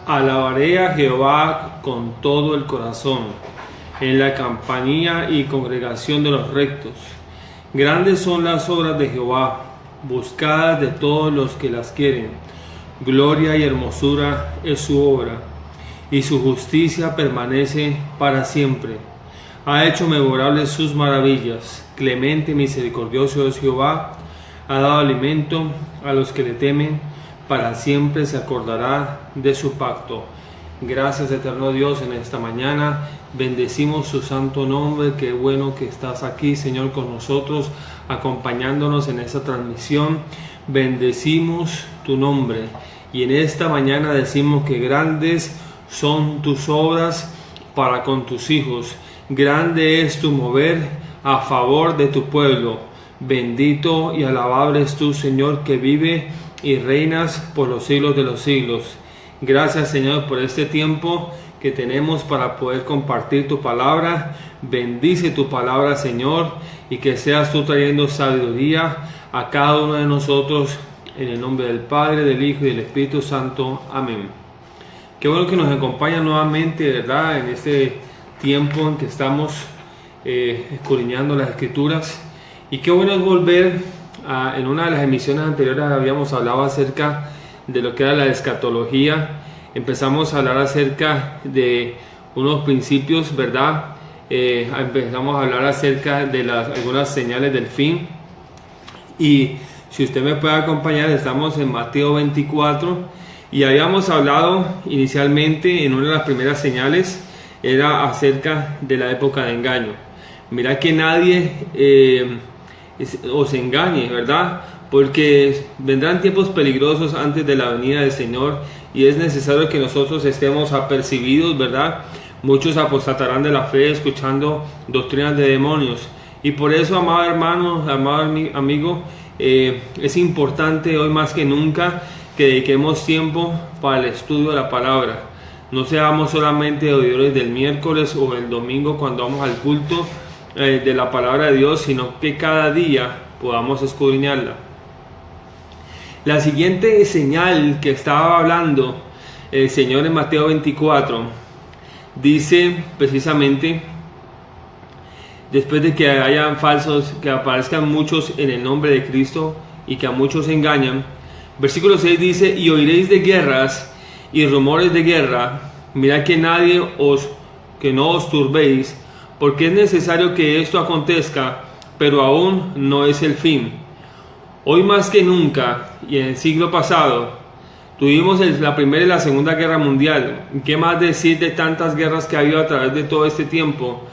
Alabaré a Jehová con todo el corazón, en la compañía y congregación de los rectos. Grandes son las obras de Jehová, buscadas de todos los que las quieren. Gloria y hermosura es su obra, y su justicia permanece para siempre. Ha hecho memorables sus maravillas. Clemente y misericordioso es Jehová, ha dado alimento a los que le temen. Para siempre se acordará de su pacto. Gracias, eterno Dios, en esta mañana bendecimos su santo nombre. Qué bueno que estás aquí, Señor, con nosotros, acompañándonos en esta transmisión. Bendecimos tu nombre y en esta mañana decimos que grandes son tus obras para con tus hijos. Grande es tu mover a favor de tu pueblo. Bendito y alabable es tú, Señor, que vive y reinas por los siglos de los siglos. Gracias, Señor, por este tiempo que tenemos para poder compartir tu palabra. Bendice tu palabra, Señor, y que seas tú trayendo sabiduría a cada uno de nosotros, en el nombre del Padre, del Hijo y del Espíritu Santo. Amén. Qué bueno que nos acompaña nuevamente, ¿verdad?, en este tiempo en que estamos escudriñando las Escrituras. Y qué bueno es volver en una de las emisiones anteriores. Habíamos hablado acerca de lo que era la escatología. Empezamos a hablar acerca de unos principios, ¿verdad? Empezamos a hablar acerca de algunas señales del fin. Y si usted me puede acompañar, estamos en Mateo 24. Y habíamos hablado inicialmente en una de las primeras señales, era acerca de la época de engaño. Mira que nadie os engañe, ¿verdad? Porque vendrán tiempos peligrosos antes de la venida del Señor y es necesario que nosotros estemos apercibidos, ¿verdad? Muchos apostatarán de la fe escuchando doctrinas de demonios. Y por eso, amado hermano, amado amigo, es importante hoy más que nunca que dediquemos tiempo para el estudio de la palabra. No seamos solamente oidores del miércoles o el domingo cuando vamos al culto de la palabra de Dios, sino que cada día podamos escudriñarla. La siguiente señal que estaba hablando el Señor en Mateo 24 dice precisamente, después de que hayan falsos, que aparezcan muchos en el nombre de Cristo y que a muchos engañan, versículo 6 dice: y oiréis de guerras y rumores de guerra, mirad que que no os turbéis, porque es necesario que esto acontezca, pero aún no es el fin. Hoy más que nunca, y en el siglo pasado, tuvimos la Primera y la Segunda Guerra Mundial. ¿Qué más decir de tantas guerras que ha habido a través de todo este tiempo?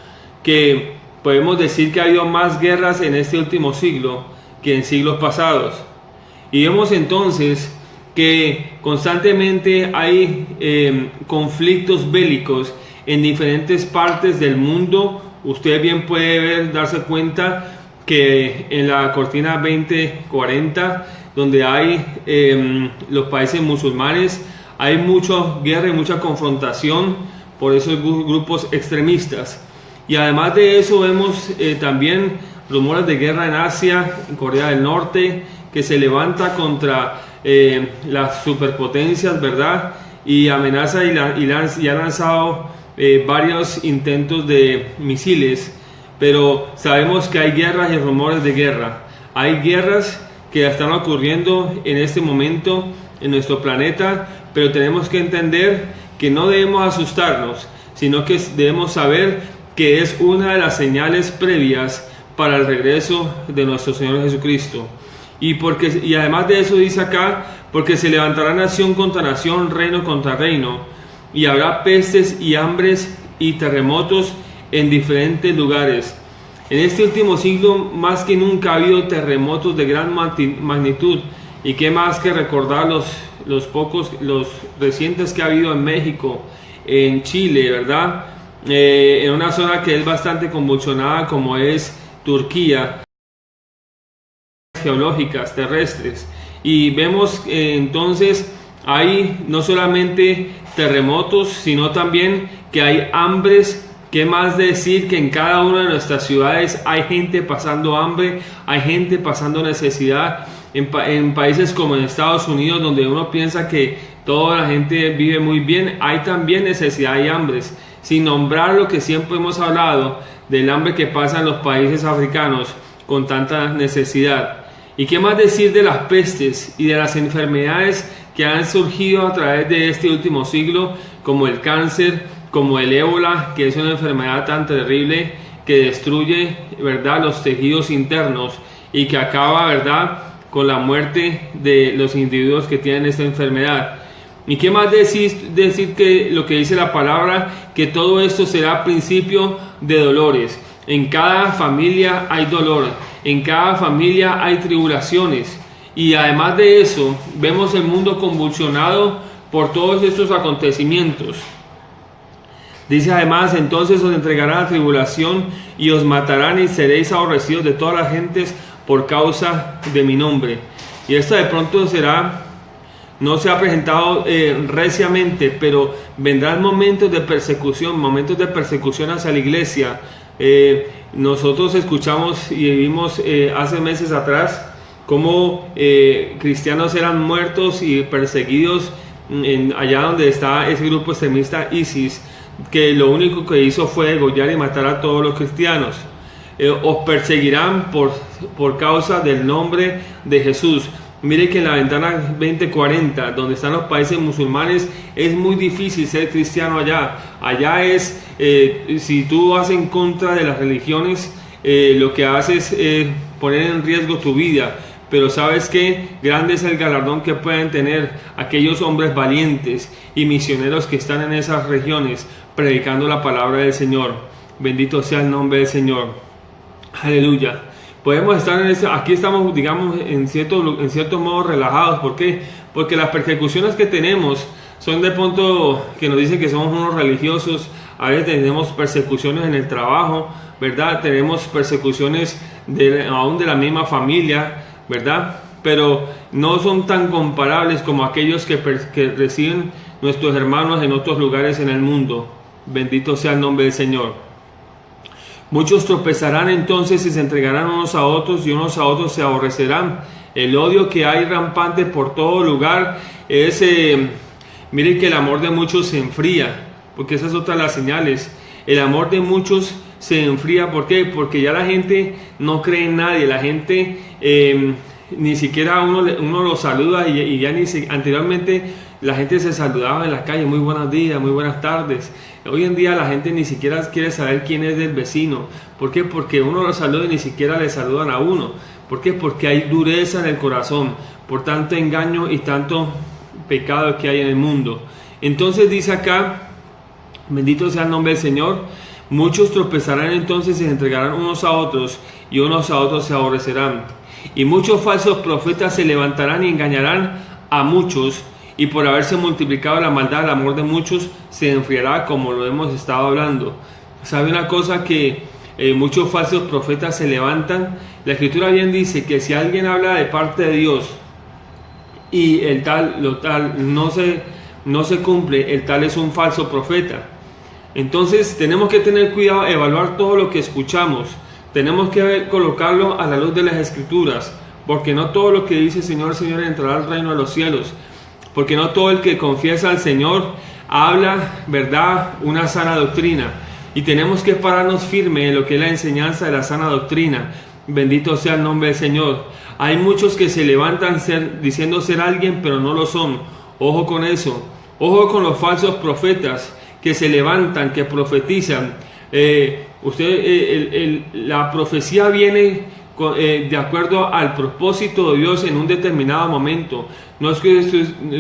Que podemos decir que ha habido más guerras en este último siglo que en siglos pasados. Y vemos entonces que constantemente hay conflictos bélicos en diferentes partes del mundo. Usted bien puede darse cuenta que en la cortina 2040, donde hay los países musulmanes, hay mucha guerra y mucha confrontación por esos grupos extremistas. Y además de eso vemos también rumores de guerra en Asia, en Corea del Norte, que se levanta contra las superpotencias, ¿verdad? Y amenaza y ha lanzado varios intentos de misiles, pero sabemos que hay guerras y rumores de guerra. Hay guerras que están ocurriendo en este momento en nuestro planeta, pero tenemos que entender que no debemos asustarnos, sino que debemos saber que es una de las señales previas para el regreso de nuestro Señor Jesucristo. Y además de eso dice acá, porque se levantará nación contra nación, reino contra reino, y habrá pestes y hambres y terremotos en diferentes lugares. En este último siglo, más que nunca ha habido terremotos de gran magnitud, y qué más que recordar los recientes que ha habido en México, en Chile, ¿verdad? En una zona que es bastante convulsionada como es Turquía, geológicas, terrestres, y vemos entonces hay no solamente terremotos, sino también que hay hambres ¿Qué más decir que en cada una de nuestras ciudades hay gente pasando hambre, hay gente pasando necesidad? En países como en Estados Unidos, donde uno piensa que toda la gente vive muy bien, hay también necesidad y hambres. Sin nombrar lo que siempre hemos hablado del hambre que pasa en los países africanos con tanta necesidad. ¿Y qué más decir de las pestes y de las enfermedades que han surgido a través de este último siglo, como el cáncer, como el ébola, que es una enfermedad tan terrible que destruye, ¿verdad?, los tejidos internos y que acaba, ¿verdad?, con la muerte de los individuos que tienen esta enfermedad? ¿Y qué más decir que lo que dice la palabra, que todo esto será principio de dolores? En cada familia hay dolor, en cada familia hay tribulaciones, y además de eso vemos el mundo convulsionado por todos estos acontecimientos. Dice además: entonces os entregarán a tribulación y os matarán y seréis aborrecidos de todas las gentes por causa de mi nombre. Y esto de pronto no se ha presentado reciamente, pero vendrán momentos de persecución hacia la iglesia. Nosotros escuchamos y vimos hace meses atrás cómo cristianos eran muertos y perseguidos allá donde está ese grupo extremista ISIS, que lo único que hizo fue degollar y matar a todos los cristianos. Os perseguirán por causa del nombre de Jesús. Mire que en la ventana 2040, donde están los países musulmanes, es muy difícil ser cristiano allá. Allá es, si tú vas en contra de las religiones, lo que haces es poner en riesgo tu vida. Pero sabes que grande es el galardón que pueden tener aquellos hombres valientes y misioneros que están en esas regiones predicando la palabra del Señor. Bendito sea el nombre del Señor. Aleluya. Podemos estar aquí estamos, digamos, en cierto modo relajados. ¿Por qué? Porque las persecuciones que tenemos son de pronto que nos dicen que somos unos religiosos. A veces tenemos persecuciones en el trabajo, ¿verdad? Tenemos persecuciones aún de la misma familia, ¿verdad? Pero no son tan comparables como aquellos que reciben nuestros hermanos en otros lugares en el mundo. Bendito sea el nombre del Señor. Muchos tropezarán entonces y se entregarán unos a otros, y unos a otros se aborrecerán. El odio que hay rampante por todo lugar es, miren que el amor de muchos se enfría, porque esa es otra de las señales. El amor de muchos se enfría. ¿Por qué? Porque ya la gente no cree en nadie. La gente ni siquiera uno lo saluda, y ya anteriormente la gente se saludaba en la calle: muy buenos días, muy buenas tardes. Hoy en día la gente ni siquiera quiere saber quién es del vecino. ¿Por qué? Porque uno lo saluda y ni siquiera le saludan a uno. ¿Por qué? Porque hay dureza en el corazón por tanto engaño y tanto pecado que hay en el mundo. Entonces dice acá: bendito sea el nombre del Señor. Muchos tropezarán entonces y se entregarán unos a otros, y unos a otros se aborrecerán. Y muchos falsos profetas se levantarán y engañarán a muchos, y por haberse multiplicado la maldad, el amor de muchos se enfriará, como lo hemos estado hablando. ¿Sabe una cosa? Que muchos falsos profetas se levantan. La Escritura bien dice que si alguien habla de parte de Dios y lo tal no se cumple, el tal es un falso profeta. Entonces tenemos que tener cuidado, evaluar todo lo que escuchamos. Tenemos que colocarlo a la luz de las Escrituras, porque no todo lo que dice Señor, Señor entrará al reino de los cielos. Porque no todo el que confiesa al Señor habla, ¿verdad?, una sana doctrina. Y tenemos que pararnos firme en lo que es la enseñanza de la sana doctrina. Bendito sea el nombre del Señor. Hay muchos que se levantan diciendo ser alguien, pero no lo son. Ojo con eso. Ojo con los falsos profetas que se levantan, que profetizan. La profecía viene de acuerdo al propósito de Dios en un determinado momento. No es que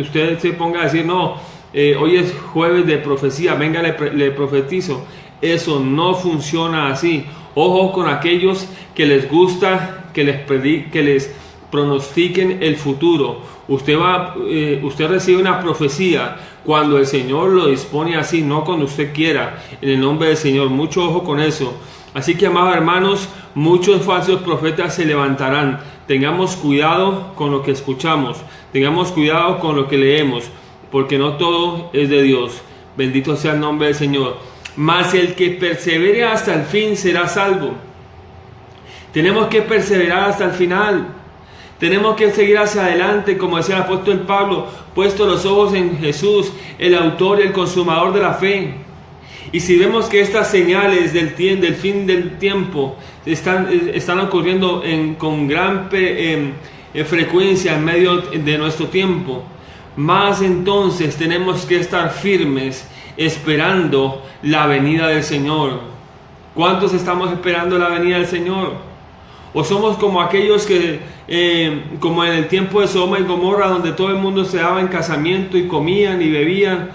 usted se ponga a decir: no, hoy es jueves de profecía, venga, le profetizo. Eso no funciona así. Ojo con aquellos que les gusta que les pronostiquen el futuro. Usted recibe una profecía cuando el Señor lo dispone así, no cuando usted quiera, en el nombre del Señor. Mucho ojo con eso. Así que, amados hermanos, muchos falsos profetas se levantarán. Tengamos cuidado con lo que escuchamos, tengamos cuidado con lo que leemos, porque no todo es de Dios. Bendito sea el nombre del Señor. mas el que persevere hasta el fin será salvo. Tenemos que perseverar hasta el final. Tenemos que seguir hacia adelante, como decía el apóstol Pablo, puesto los ojos en Jesús, el autor y el consumador de la fe. Y si vemos que estas señales del fin del tiempo están ocurriendo con gran frecuencia en medio de nuestro tiempo, más entonces tenemos que estar firmes esperando la venida del Señor. ¿Cuántos estamos esperando la venida del Señor? ¿O somos como aquellos que, como en el tiempo de Sodoma y Gomorra, donde todo el mundo se daba en casamiento y comían y bebían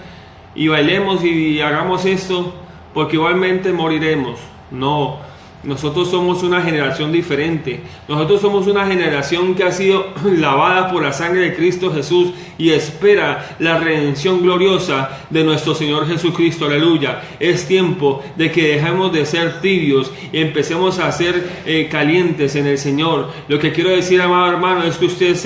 y bailemos y hagamos esto porque igualmente moriremos? No, nosotros somos una generación diferente. Nosotros somos una generación que ha sido lavada por la sangre de Cristo Jesús y espera la redención gloriosa de nuestro Señor Jesucristo. Aleluya. Es tiempo de que dejemos de ser tibios y empecemos a ser calientes en el Señor. Lo que quiero decir, amado hermano, es que usted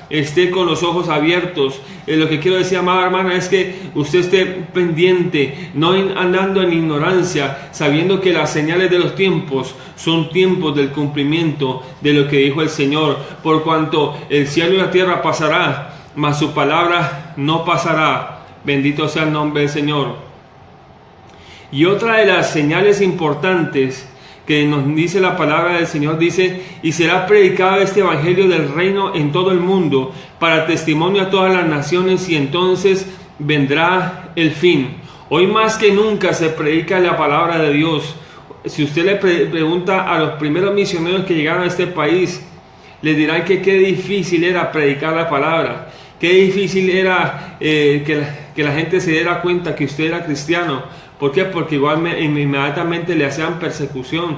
esté con los ojos abiertos. Lo que quiero decir, amada hermana, es que usted esté pendiente, no andando en ignorancia, sabiendo que las señales de los tiempos son tiempos del cumplimiento de lo que dijo el Señor. Por cuanto el cielo y la tierra pasará, mas su palabra no pasará. Bendito sea el nombre del Señor. Y otra de las señales importantes que nos dice la palabra del Señor, dice: y será predicado este evangelio del reino en todo el mundo para testimonio a todas las naciones, y entonces vendrá el fin. Hoy más que nunca se predica la palabra de Dios. Si usted le pregunta a los primeros misioneros que llegaron a este país, les dirán que qué difícil era predicar la palabra, qué difícil era que la gente se diera cuenta que usted era cristiano. ¿Por qué? Porque inmediatamente le hacían persecución.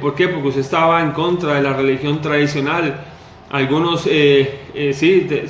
¿Por qué? Porque usted estaba en contra de la religión tradicional. Algunos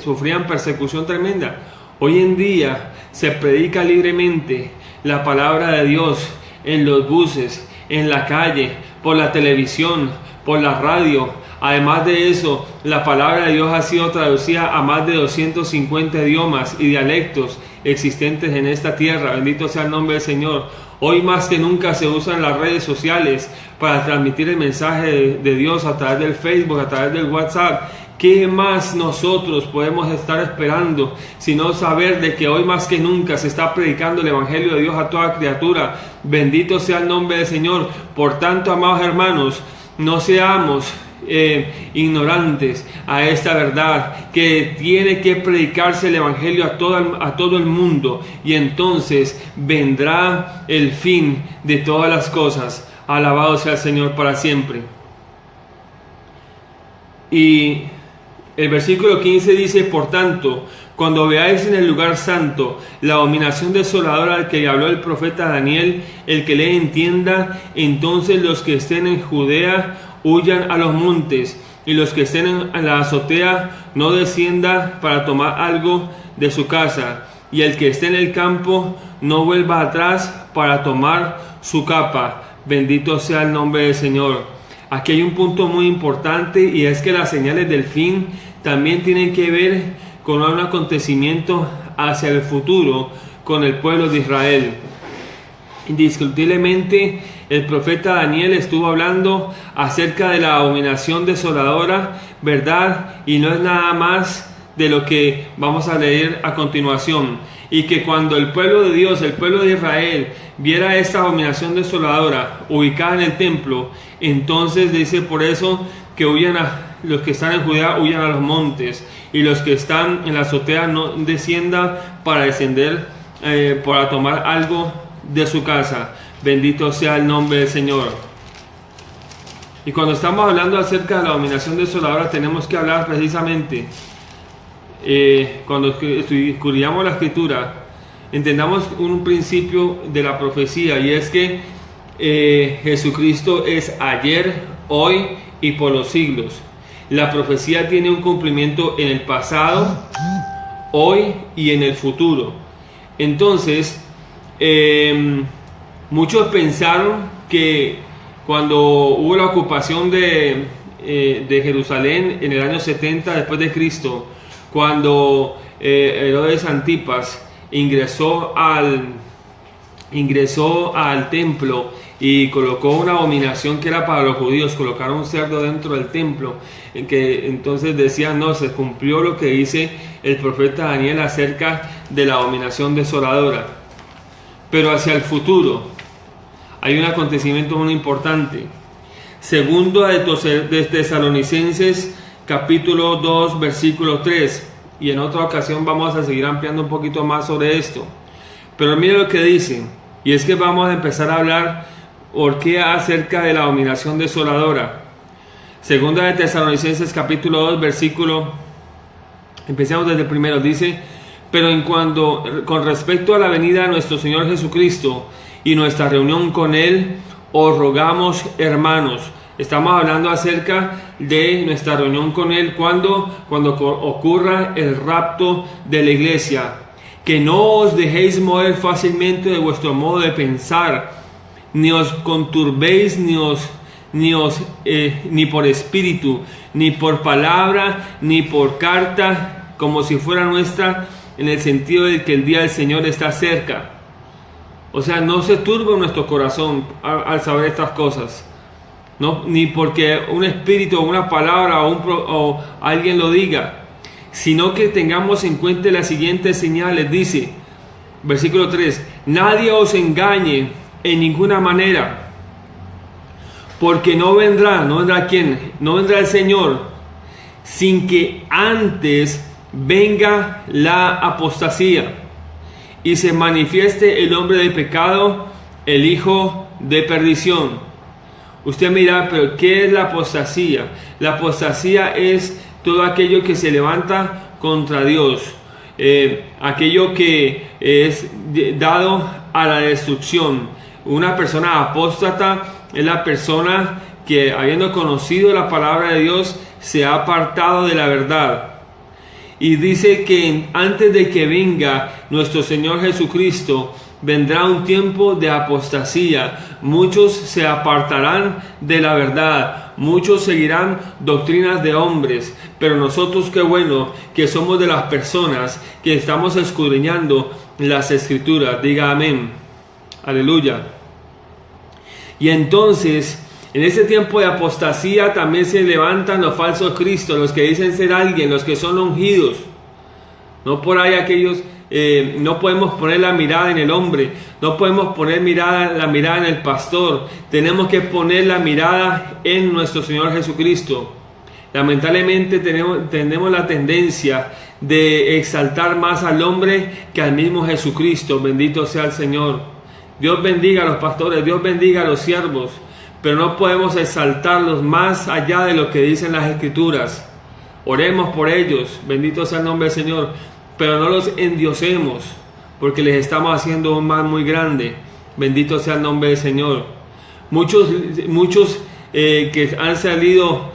sufrían persecución tremenda. Hoy en día se predica libremente la palabra de Dios en los buses, en la calle, por la televisión, por la radio. Además de eso, la palabra de Dios ha sido traducida a más de 250 idiomas y dialectos existentes en esta tierra. Bendito sea el nombre del Señor. Hoy más que nunca se usan las redes sociales para transmitir el mensaje de Dios a través del Facebook, a través del WhatsApp. ¿Qué más nosotros podemos estar esperando sino saber de que hoy más que nunca se está predicando el evangelio de Dios a toda criatura? Bendito sea el nombre del Señor. Por tanto, amados hermanos, no seamos ignorantes a esta verdad, que tiene que predicarse el evangelio a todo el mundo, y entonces vendrá el fin de todas las cosas. Alabado sea el Señor para siempre. Y el versículo 15 dice: por tanto, cuando veáis en el lugar santo la abominación desoladora del que habló el profeta Daniel, el que le entienda, entonces los que estén en Judea huyan a los montes, y los que estén en la azotea no descienda para tomar algo de su casa, y el que esté en el campo no vuelva atrás para tomar su capa. Bendito sea el nombre del Señor. Aquí hay un punto muy importante, y es que las señales del fin también tienen que ver con un acontecimiento hacia el futuro con el pueblo de Israel. Indiscutiblemente, el profeta Daniel estuvo hablando acerca de la abominación desoladora, ¿verdad? Y no es nada más de lo que vamos a leer a continuación. Y que cuando el pueblo de Dios, el pueblo de Israel, viera esta abominación desoladora ubicada en el templo, entonces dice por eso que los que están en Judea huyan a los montes, y los que están en la azotea no desciendan para descender, para tomar algo de su casa. Bendito sea el nombre del Señor. Y cuando estamos hablando acerca de la abominación desoladora, tenemos que hablar precisamente, cuando estudiamos la Escritura, entendamos un principio de la profecía, y es que Jesucristo es ayer, hoy y por los siglos. La profecía tiene un cumplimiento en el pasado, hoy y en el futuro. Entonces, muchos pensaron que cuando hubo la ocupación de Jerusalén en el año 70 después de Cristo, cuando Herodes Antipas ingresó ingresó al templo y colocó una abominación que era para los judíos, colocaron un cerdo dentro del templo, en que entonces decían, no, se cumplió lo que dice el profeta Daniel acerca de la abominación desoladora. Pero hacia el futuro hay un acontecimiento muy importante. Segundo de Tesalonicenses capítulo 2 versículo 3, y en otra ocasión vamos a seguir ampliando un poquito más sobre esto. Pero mira lo que dice, y es que vamos a empezar a hablar por qué acerca de la abominación desoladora. Segunda de Tesalonicenses capítulo 2 versículo, empecemos desde el primero, dice: pero con respecto a la venida de nuestro Señor Jesucristo y nuestra reunión con Él, os rogamos, hermanos. Estamos hablando acerca de nuestra reunión con Él cuando ocurra el rapto de la iglesia. Que no os dejéis mover fácilmente de vuestro modo de pensar, ni os conturbéis, ni por espíritu, ni por palabra, ni por carta, como si fuera nuestra, en el sentido de que el día del Señor está cerca. O sea, no se turbe nuestro corazón al saber estas cosas, ¿no? Ni porque un espíritu o una palabra o alguien lo diga, sino que tengamos en cuenta las siguientes señales. Dice, versículo 3, nadie os engañe en ninguna manera, porque no vendrá ¿quién? No vendrá el Señor sin que antes venga la apostasía y se manifieste el hombre de pecado, el hijo de perdición. Usted mira, pero ¿qué es la apostasía? La apostasía es todo aquello que se levanta contra Dios, aquello que es dado a la destrucción. Una persona apóstata es la persona que, habiendo conocido la palabra de Dios, se ha apartado de la verdad. Y dice que antes de que venga nuestro Señor Jesucristo, vendrá un tiempo de apostasía. Muchos se apartarán de la verdad, muchos seguirán doctrinas de hombres, pero nosotros, qué bueno que somos de las personas que estamos escudriñando las Escrituras. Diga amén, aleluya. Y entonces, en este tiempo de apostasía también se levantan los falsos cristos, los que dicen ser alguien, los que son ungidos. No por ahí aquellos, no podemos poner la mirada en el hombre, no podemos poner la mirada en el pastor, tenemos que poner la mirada en nuestro Señor Jesucristo. Lamentablemente tenemos la tendencia de exaltar más al hombre que al mismo Jesucristo. Bendito sea el Señor. Dios bendiga a los pastores, Dios bendiga a los siervos, pero no podemos exaltarlos más allá de lo que dicen las Escrituras. Oremos por ellos, bendito sea el nombre del Señor, pero no los endiosemos, porque les estamos haciendo un mal muy grande. Bendito sea el nombre del Señor. Muchos que han salido,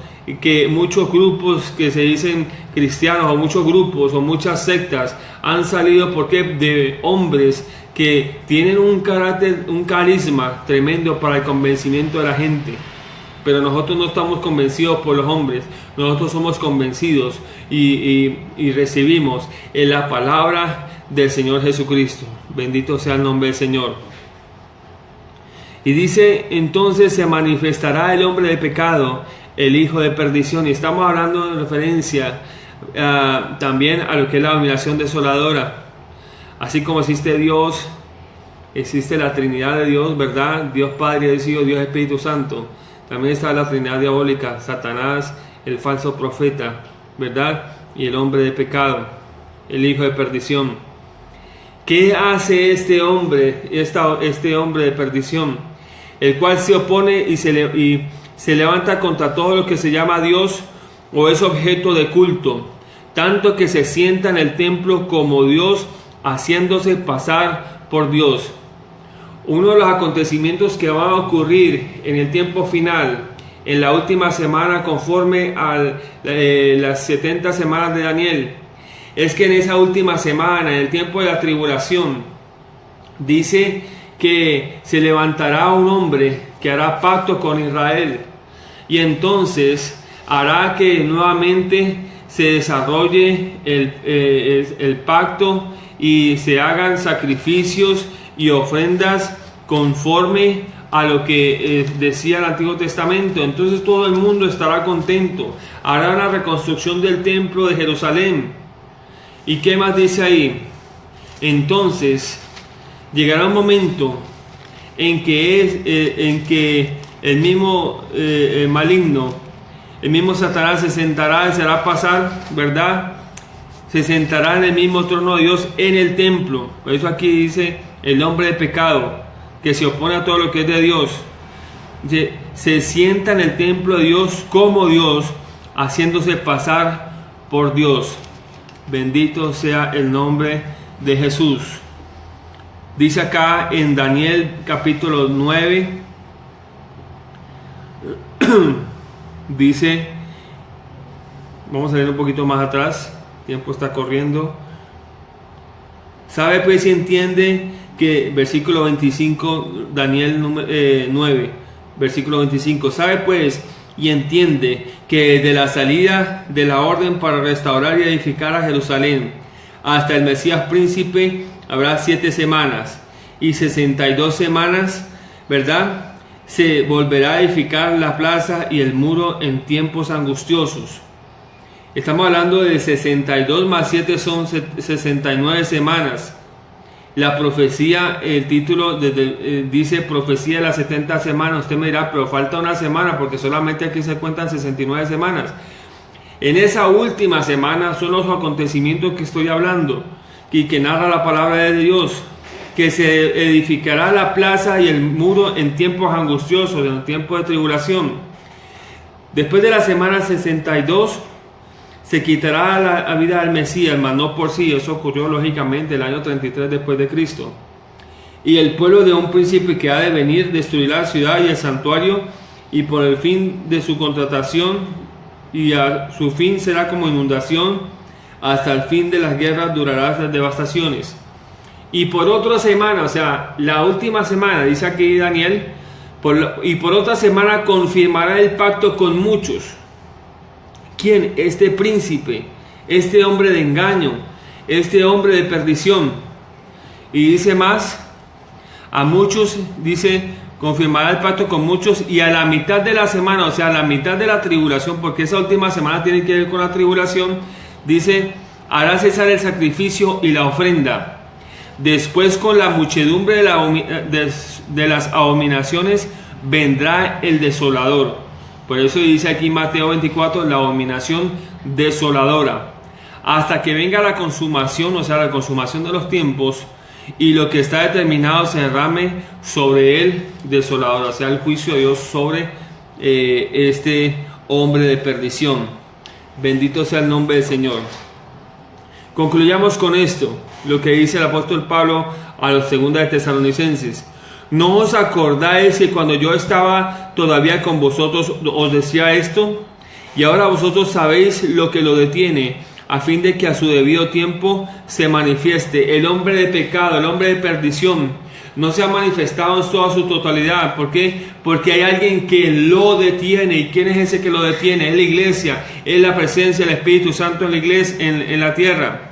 muchos grupos que se dicen cristianos, o muchos grupos o muchas sectas han salido porque de hombres que tienen un carácter, un carisma tremendo para el convencimiento de la gente. Pero nosotros no estamos convencidos por los hombres, nosotros somos convencidos y recibimos en la palabra del Señor Jesucristo. Bendito sea el nombre del Señor. Y dice, entonces se manifestará el hombre de pecado, el hijo de perdición. Y estamos hablando en referencia también a lo que es la abominación desoladora. Así como existe Dios, existe la Trinidad de Dios, ¿verdad? Dios Padre, Dios Hijo, Dios Espíritu Santo. También está la Trinidad diabólica, Satanás, el falso profeta, ¿verdad? Y el hombre de pecado, el hijo de perdición. ¿Qué hace este hombre de perdición? El cual se opone y se levanta contra todo lo que se llama Dios o es objeto de culto, tanto que se sienta en el templo como Dios, haciéndose pasar por Dios. Uno de los acontecimientos que va a ocurrir en el tiempo final, en la última semana conforme a las 70 semanas de Daniel, es que en esa última semana, en el tiempo de la tribulación, dice que se levantará un hombre que hará pacto con Israel, y entonces hará que nuevamente se desarrolle el pacto y se hagan sacrificios y ofrendas conforme a lo que decía el Antiguo Testamento. Entonces todo el mundo estará contento. Hará una reconstrucción del templo de Jerusalén. ¿Y qué más dice ahí? Entonces llegará un momento en que el mismo maligno, el mismo Satanás se sentará y se hará pasar, ¿verdad? Se sentará en el mismo trono de Dios en el templo. Por eso aquí dice el hombre de pecado, que se opone a todo lo que es de Dios. Se sienta en el templo de Dios como Dios, haciéndose pasar por Dios. Bendito sea el nombre de Jesús. Dice acá en Daniel capítulo 9, dice, vamos a leer un poquito más atrás, el tiempo está corriendo. Sabe pues y entiende que, versículo 25, Daniel 9, versículo 25, sabe pues y entiende que de la salida de la orden para restaurar y edificar a Jerusalén hasta el Mesías príncipe habrá 7 semanas y 62 semanas, ¿verdad? Se volverá a edificar la plaza y el muro en tiempos angustiosos. Estamos hablando de 62 más 7 son 69 semanas. La profecía, el título dice profecía de las 70 semanas. Usted me dirá, pero falta una semana porque solamente aquí se cuentan 69 semanas. En esa última semana son los acontecimientos que estoy hablando y que narra la palabra de Dios, que se edificará la plaza y el muro en tiempos angustiosos, en tiempos de tribulación. Después de la semana 62 se quitará la vida del Mesías, mas no por sí. Eso ocurrió lógicamente el año 33 después de Cristo. Y el pueblo de un príncipe que ha de venir destruirá la ciudad y el santuario, y por el fin de su contratación, y a su fin será como inundación, hasta el fin de las guerras durará las devastaciones. Y por otra semana, o sea, la última semana, dice aquí Daniel, y por otra semana confirmará el pacto con muchos. ¿Quién? Este príncipe, este hombre de engaño, este hombre de perdición. Y dice más, a muchos, dice, confirmará el pacto con muchos, y a la mitad de la semana, o sea, a la mitad de la tribulación, porque esa última semana tiene que ver con la tribulación, dice, hará cesar el sacrificio y la ofrenda. Después, con la muchedumbre de las abominaciones vendrá el desolador. Por eso dice aquí Mateo 24, la abominación desoladora. Hasta que venga la consumación, o sea, la consumación de los tiempos, y lo que está determinado se derrame sobre el desolador, o sea, el juicio de Dios sobre este hombre de perdición. Bendito sea el nombre del Señor. Concluyamos con esto, lo que dice el apóstol Pablo a los 2 de Tesalonicenses. ¿No os acordáis que cuando yo estaba todavía con vosotros os decía esto? Y ahora vosotros sabéis lo que lo detiene, a fin de que a su debido tiempo se manifieste. El hombre de pecado, el hombre de perdición, no se ha manifestado en toda su totalidad. ¿Por qué? Porque hay alguien que lo detiene. ¿Y quién es ese que lo detiene? Es la iglesia, es la presencia del Espíritu Santo en la iglesia, en la tierra.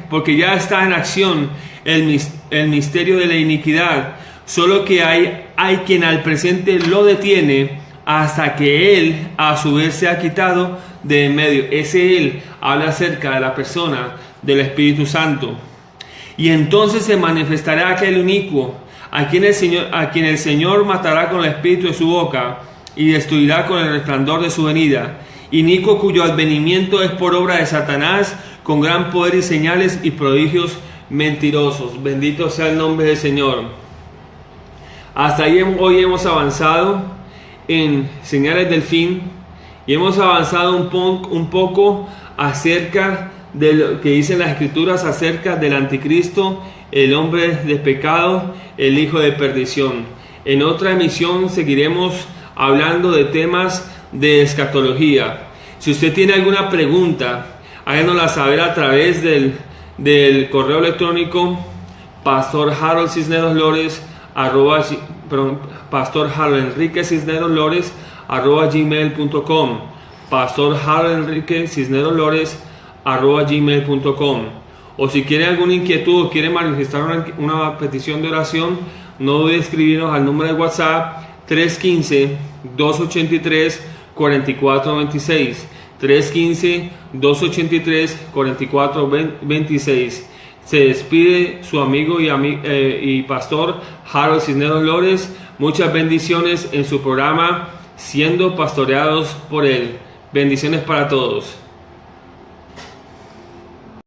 Porque ya está en acción el misterio de la iniquidad, solo que hay quien al presente lo detiene hasta que él a su vez se ha quitado de en medio. Ese él habla acerca de la persona del Espíritu Santo. Y entonces se manifestará aquel inicuo, a quien el Señor matará con el espíritu de su boca y destruirá con el resplandor de su venida. Inicuo cuyo advenimiento es por obra de Satanás, con gran poder y señales y prodigios mentirosos. Bendito sea el nombre del Señor. Hasta ahí hoy hemos avanzado en señales del fin, y hemos avanzado un poco acerca de lo que dicen las escrituras acerca del anticristo, el hombre de pecado, el hijo de perdición. En otra emisión seguiremos hablando de temas de escatología. Si usted tiene alguna pregunta, háganosla saber a través del correo electrónico Pastor Harold Cisneros Lores Pastor Harold Enrique Cisneros Lores @gmail.com, Pastor Harold Enrique Cisneros Lores @gmail.com, o si quieren alguna inquietud o quieren manifestar una petición de oración, no duden en escribirnos al número de WhatsApp 315-283-4426. 315-283-4426. Se despide su amigo y pastor Harold Cisneros Lores. Muchas bendiciones en su programa Siendo Pastoreados por Él. Bendiciones para todos.